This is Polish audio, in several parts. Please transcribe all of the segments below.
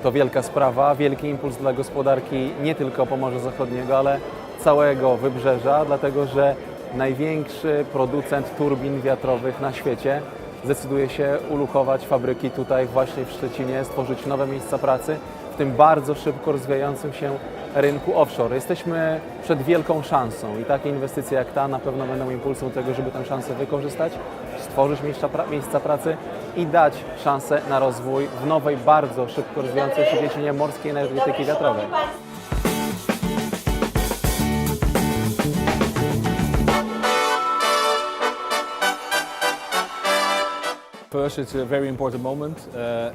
to wielka sprawa, wielki impuls dla gospodarki nie tylko Pomorza Zachodniego, ale całego Wybrzeża, dlatego że największy producent turbin wiatrowych na świecie zdecyduje się ulokować fabryki tutaj właśnie w Szczecinie, stworzyć nowe miejsca pracy w tym bardzo szybko rozwijającym się rynku offshore. Jesteśmy przed wielką szansą i takie inwestycje jak ta na pewno będą impulsem do tego, żeby tę szansę wykorzystać, stworzyć miejsca pracy i dać szansę na rozwój w nowej, bardzo szybko rozwijającej się dziedzinie morskiej energetyki wiatrowej. For us, it's a very important moment,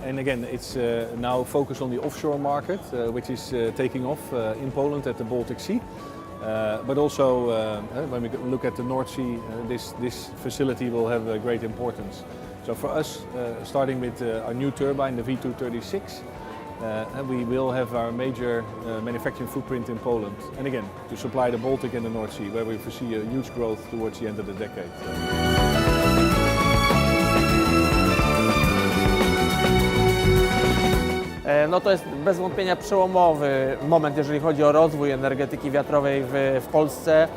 and again, it's now focused on the offshore market, which is taking off in Poland at the Baltic Sea. But also, when we look at the North Sea, this facility will have a great importance. So for us, starting with our new turbine, the V236, we will have our major manufacturing footprint in Poland, and again, to supply the Baltic and the North Sea, where we foresee a huge growth towards the end of the decade. No to jest bez wątpienia przełomowy moment, jeżeli chodzi o rozwój energetyki wiatrowej w Polsce.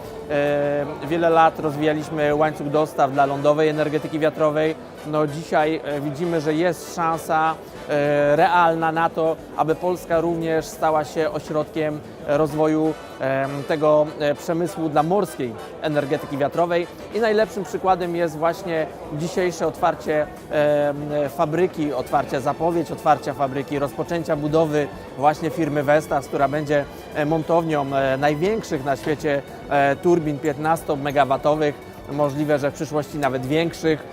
Wiele lat rozwijaliśmy łańcuch dostaw dla lądowej energetyki wiatrowej. No dzisiaj widzimy, że jest szansa realna na to, aby Polska również stała się ośrodkiem rozwoju tego przemysłu dla morskiej energetyki wiatrowej i najlepszym przykładem jest właśnie dzisiejsze otwarcie fabryki, zapowiedź otwarcia fabryki, rozpoczęcia budowy właśnie firmy Vestas, która będzie montownią największych na świecie turbin 15-megawatowych, możliwe, że w przyszłości nawet większych.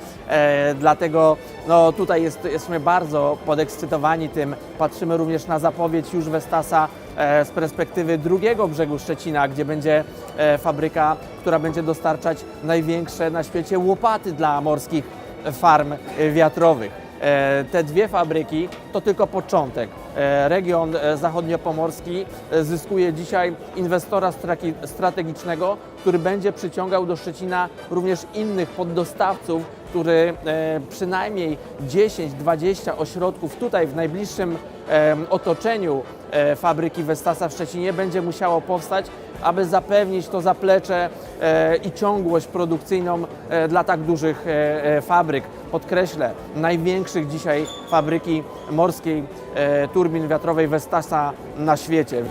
Dlatego no, tutaj jesteśmy bardzo podekscytowani tym. Patrzymy również na zapowiedź już Vestasa z perspektywy drugiego brzegu Szczecina, gdzie będzie fabryka, która będzie dostarczać największe na świecie łopaty dla morskich farm wiatrowych. Te dwie fabryki to tylko początek. Region zachodniopomorski zyskuje dzisiaj inwestora strategicznego, który będzie przyciągał do Szczecina również innych poddostawców, który przynajmniej 10-20 ośrodków tutaj w najbliższym otoczeniu fabryki Vestasa w Szczecinie będzie musiało powstać, aby zapewnić to zaplecze i ciągłość produkcyjną dla tak dużych fabryk. Podkreślę, największych dzisiaj fabryki morskiej turbin wiatrowej Vestasa na świecie.